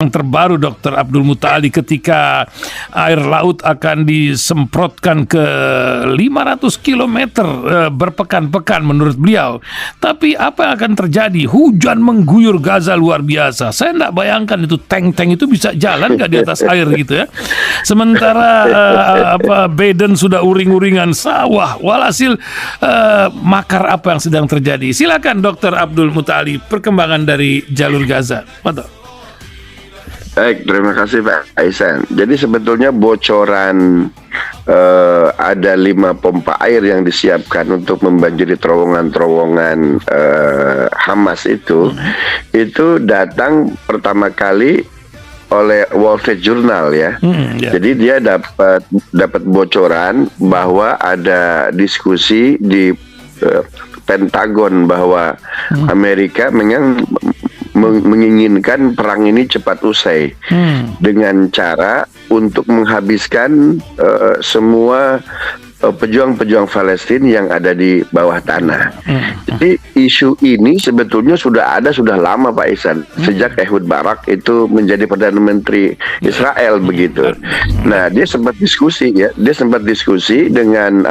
yang terbaru Dr. Abdul Muta'ali ketika air laut akan disemprotkan ke 500 km berpekan-pekan menurut beliau. Tapi apa yang akan terjadi? Hujan mengguyur Gaza luar biasa. Saya tidak bayangkan itu tank-tank itu bisa jalan nggak di atas air gitu ya. Sementara Biden sudah uring-uringan sawah. Walhasil makar apa yang sedang terjadi? Silakan Dr. Abdul Muta'ali, perkembangan dari jalur Gaza. Betul. Baik, terima kasih Pak Aisan. Jadi sebetulnya bocoran ada 5 pompa air yang disiapkan untuk membanjiri terowongan-terowongan Hamas itu datang pertama kali oleh Wall Street Journal ya. Jadi dia dapat bocoran bahwa ada diskusi di Pentagon bahwa Amerika menginginkan perang ini cepat usai dengan cara untuk menghabiskan semua pejuang-pejuang Palestina yang ada di bawah tanah. Jadi isu ini sebetulnya sudah lama Pak Ihsan, sejak Ehud Barak itu menjadi Perdana Menteri Israel begitu. Nah, dia sempat diskusi dengan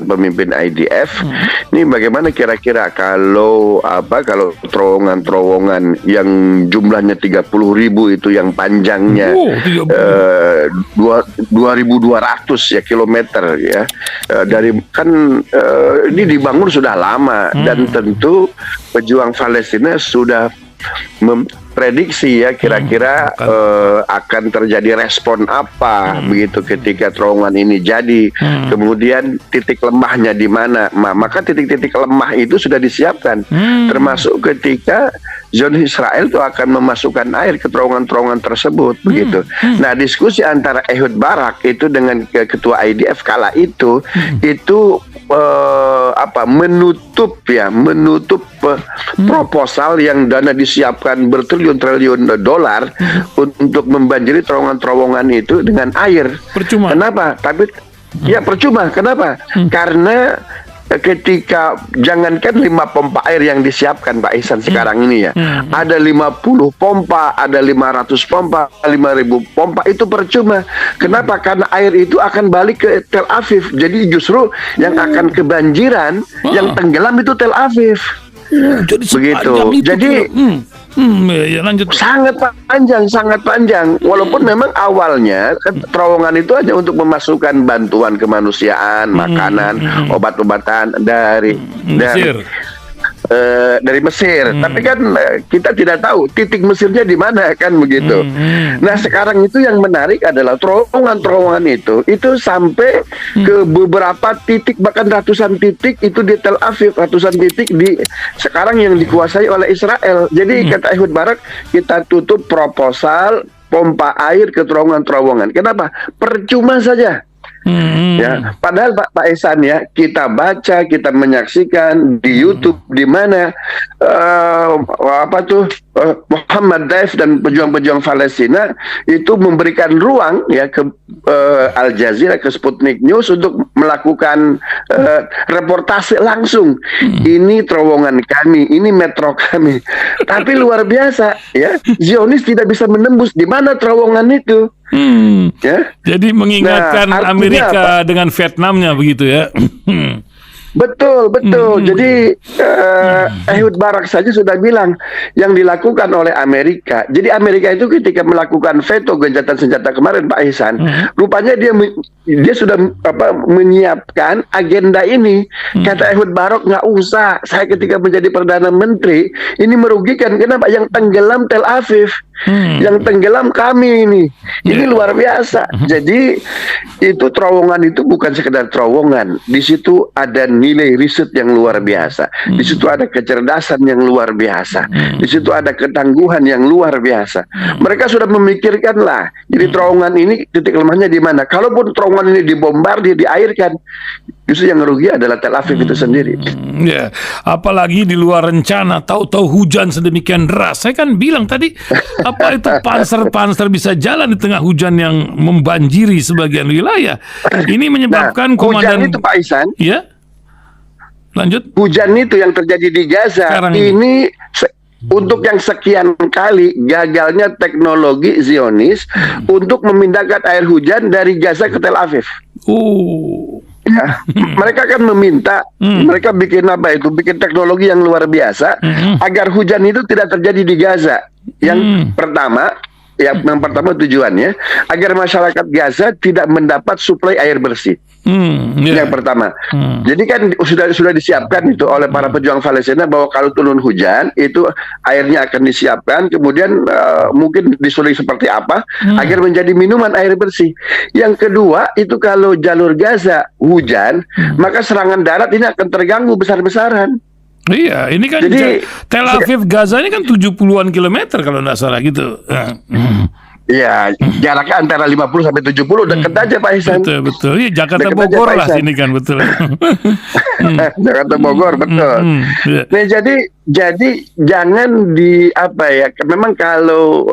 pemimpin IDF. Ini bagaimana kira-kira kalau terowongan yang jumlahnya 30.000 itu yang panjangnya 2.200 ya kilometer ya. Ini dibangun sudah lama dan tentu pejuang Palestina sudah memprediksi ya kira-kira akan terjadi respon apa begitu ketika terowongan ini jadi, kemudian titik lemahnya di mana. Maka titik-titik lemah itu sudah disiapkan, termasuk ketika Zionis Israel itu akan memasukkan air ke terowongan-terowongan tersebut begitu. Nah, diskusi antara Ehud Barak itu dengan ketua IDF kala itu menutup proposal yang dana disiapkan bertriliun-triliun dolar untuk membanjiri terowongan-terowongan itu dengan air. Percuma. Kenapa? Percuma. Kenapa? Karena ketika jangankan 5 pompa air yang disiapkan Pak Ihsan sekarang ini ya, ada 50 pompa, ada 500 pompa, 5.000 pompa, itu percuma. Kenapa? Karena air itu akan balik ke Tel Aviv. Jadi justru yang akan kebanjiran, yang tenggelam itu Tel Aviv. Begitu. Jadi lanjut. Sangat panjang. Walaupun memang awalnya terowongan itu hanya untuk memasukkan bantuan kemanusiaan, makanan, obat-obatan dari Mesir. Tapi kan kita tidak tahu titik Mesirnya di mana kan begitu. Nah, sekarang itu yang menarik adalah terowongan-terowongan itu sampai ke beberapa titik, bahkan ratusan titik itu di Tel Aviv, ratusan titik sekarang yang dikuasai oleh Israel. Jadi kata Ehud Barak, kita tutup proposal pompa air ke terowongan-terowongan. Kenapa? Percuma saja. Ya, padahal Pak Ihsan ya, kita baca, kita menyaksikan di YouTube di mana Muhammad Daif dan pejuang-pejuang Palestina itu memberikan ruang ya ke Al Jazeera, ke Sputnik News untuk melakukan reportase langsung. Ini terowongan kami, ini metro kami. Tapi luar biasa ya, Zionis tidak bisa menembus di mana terowongan itu. Ya? Jadi mengingatkan Amerika dengan Vietnamnya begitu ya. Betul. Jadi Ehud Barak saja sudah bilang yang dilakukan oleh Amerika. Jadi Amerika itu ketika melakukan veto gencatan senjata kemarin Pak Ihsan, rupanya dia sudah menyiapkan agenda ini. Kata Ehud Barak, nggak usah. Saya ketika menjadi Perdana Menteri ini merugikan. Kenapa? Yang tenggelam Tel Aviv. Yang tenggelam kami ini. Ini luar biasa. Jadi itu terowongan itu bukan sekedar terowongan. Di situ ada nilai riset yang luar biasa. Di situ ada kecerdasan yang luar biasa. Di situ ada ketangguhan yang luar biasa. Mereka sudah memikirkan lah. Jadi terowongan ini titik lemahnya di mana? Kalaupun terowongan ini dibombardir, diairkan, justru yang rugi adalah Tel Aviv itu sendiri. Ya, apalagi di luar rencana, tahu-tahu hujan sedemikian deras. Saya kan bilang tadi, apa itu panser bisa jalan di tengah hujan yang membanjiri sebagian wilayah. Ini menyebabkan komandan hujan itu Pak Ihsan. Ya, lanjut. Hujan itu yang terjadi di Gaza sekarang ini untuk yang sekian kali gagalnya teknologi Zionis untuk memindahkan air hujan dari Gaza ke Tel Aviv. Oh. Ya, mereka kan meminta, mereka bikin bikin teknologi yang luar biasa agar hujan itu tidak terjadi di Gaza. Yang pertama tujuannya agar masyarakat Gaza tidak mendapat suplai air bersih. Yang pertama. Jadi kan sudah disiapkan itu oleh para pejuang Palestina bahwa kalau turun hujan itu airnya akan disiapkan, kemudian mungkin disuling seperti apa agar menjadi minuman air bersih. Yang kedua itu kalau jalur Gaza hujan, maka serangan darat ini akan terganggu besar-besaran. Iya, ini kan jadi, Tel Aviv Gaza ini kan 70-an kilometer kalau nggak salah gitu. Iya, jaraknya antara 50 sampai 70, dekat aja Pak Ihsan. Betul. Iya, Jakarta Deket Bogor aja, lah sini kan, betul. Jakarta Bogor, betul. Nah, jadi jangan memang kalau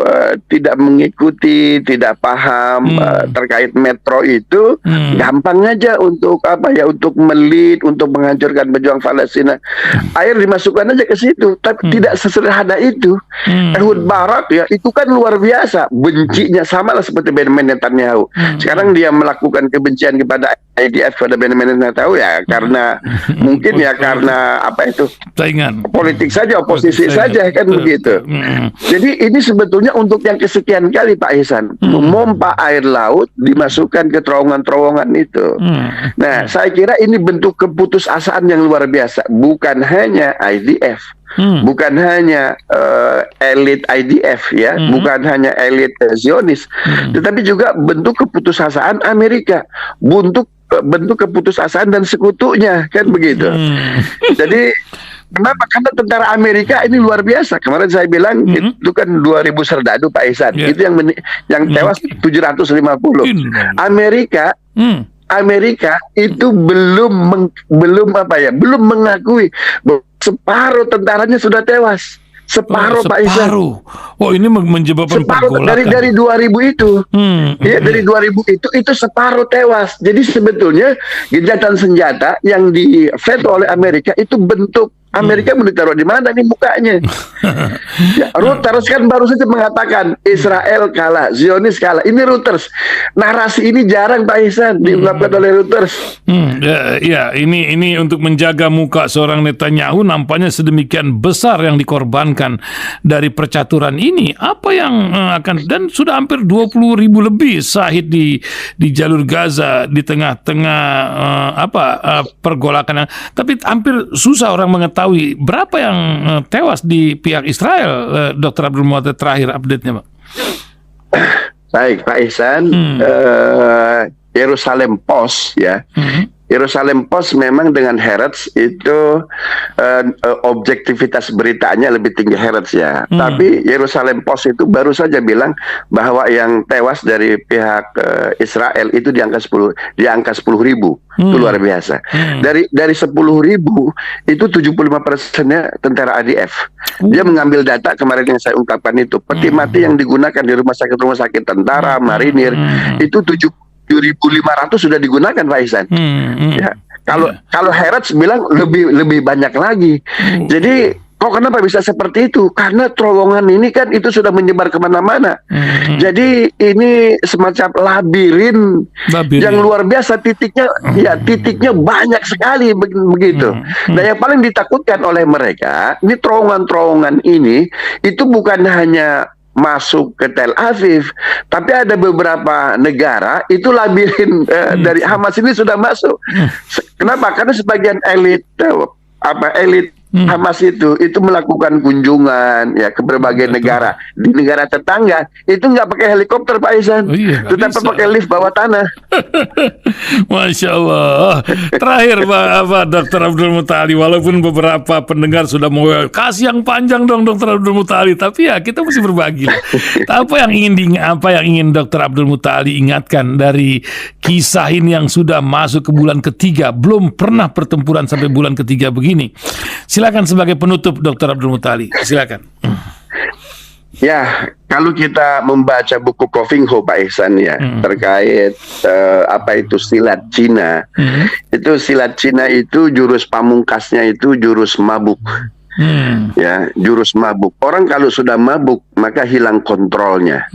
tidak mengikuti, tidak paham terkait metro itu gampang aja untuk untuk melit, untuk menghancurkan pejuang Palestina. Air dimasukkan aja ke situ, tapi tidak sesederhana itu. Ehud Barak itu kan luar biasa, bencinya sama lah seperti Benjamin Netanyahu. Sekarang dia melakukan kebencian kepada IDF, kepada Benjamin Netanyahu karena mungkin karena saingan politik saja, oposisi saja kan begitu. Jadi ini sebetulnya untuk yang kesekian kali Pak Ihsan memompa air laut dimasukkan ke terowongan-terowongan itu. Nah, saya kira ini bentuk keputusasaan yang luar biasa, bukan hanya IDF. Bukan hanya elit IDF bukan hanya elit Zionis, tetapi juga bentuk keputusasaan Amerika, bentuk keputusasaan dan sekutunya kan begitu. Jadi kenapa? Karena tentara Amerika ini luar biasa. Kemarin saya bilang itu kan 2.000 serdadu Pak Ihsan. Itu yang tewas 750. Amerika itu belum mengakui separuh tentaranya sudah tewas. Separuh Pak Ihsan. Oh, ini menyebabkan pergolakan. Dari 2000 itu. Dari 2000 itu separuh tewas. Jadi sebetulnya gencatan senjata yang diveto oleh Amerika itu bentuk Amerika mau ditaruh di mana nih mukanya? Reuters kan baru saja mengatakan Israel kalah, Zionis kalah. Ini Reuters. Narasi ini jarang Pak Ihsan diungkapkan oleh Reuters. Ini untuk menjaga muka seorang Netanyahu nampaknya sedemikian besar yang dikorbankan dari percaturan ini. Apa yang dan sudah hampir 20.000 lebih syahid di jalur Gaza di tengah-tengah pergolakan. Tapi hampir susah orang mengetahui berapa yang tewas di pihak Israel. Dr. Abdul Muatir, terakhir update-nya, Pak. Baik, Pak Ihsan. Yerusalem Post Yerusalem Post memang dengan Haaretz itu objektivitas beritanya lebih tinggi Haaretz tapi Yerusalem Post itu baru saja bilang bahwa yang tewas dari pihak Israel itu di angka 10.000. Itu luar biasa. Dari 10.000 itu 75%-nya tentara ADF. Dia mengambil data kemarin yang saya ungkapkan itu. Peti mati yang digunakan di rumah sakit tentara, marinir itu 7.500 sudah digunakan Pak Ihsan. Kalau Haaretz bilang lebih banyak lagi. Jadi kenapa bisa seperti itu? Karena terowongan ini kan itu sudah menyebar kemana-mana. Jadi ini semacam labirin yang luar biasa, titiknya banyak sekali begitu. Dan yang paling ditakutkan oleh mereka, ini terowongan ini itu bukan hanya masuk ke Tel Aviv, tapi ada beberapa negara itu labirin dari Hamas ini sudah masuk. Kenapa? Karena sebagian elit Hamas itu melakukan kunjungan ke berbagai negara. Di negara tetangga itu nggak pakai helikopter Pak Ihsan, tetapi pakai lift bawah tanah. Masya Allah. Terakhir Pak Dr. Abdul Mutali, walaupun beberapa pendengar sudah mau kasih yang panjang dong Dr. Abdul Mutali, tapi kita mesti berbagi. Apa yang ingin Dr. Abdul Mutali ingatkan dari kisah ini yang sudah masuk ke bulan ketiga, belum pernah pertempuran sampai bulan ketiga begini. Silakan sebagai penutup Dr. Abdul Mutali, silakan. Ya, kalau kita membaca buku Koving Ho Pak Ihsan terkait itu silat Cina. Itu silat Cina itu jurus pamungkasnya itu jurus mabuk. Ya, jurus mabuk. Orang kalau sudah mabuk maka hilang kontrolnya.